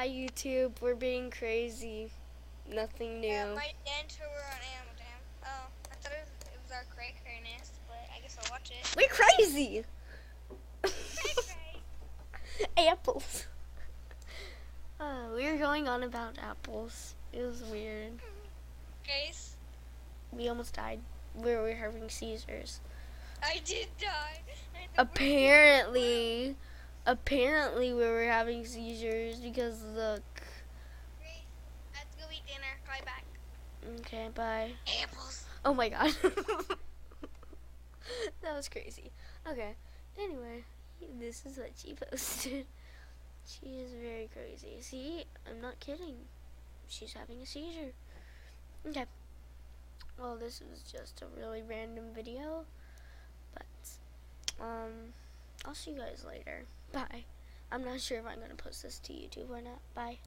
Hi YouTube, we're being crazy. Nothing new. Yeah, my dent were on Amazon. Oh, I thought it was our cray nest, but I guess I'll watch it. We're crazy! Cray. Apples. We were going on about apples. It was weird. Guys, We almost died. We were having seizures. I did die. Apparently we were having seizures because look. Grace, let's go eat dinner. Call you back. Okay, bye. Apples. Oh my god. That was crazy. Okay, anyway, this is what she posted. She is very crazy. See, I'm not kidding. She's having a seizure. Okay. Well, this was just a really random video, but I'll see you guys later. Bye. I'm not sure if I'm gonna post this to YouTube or not. Bye.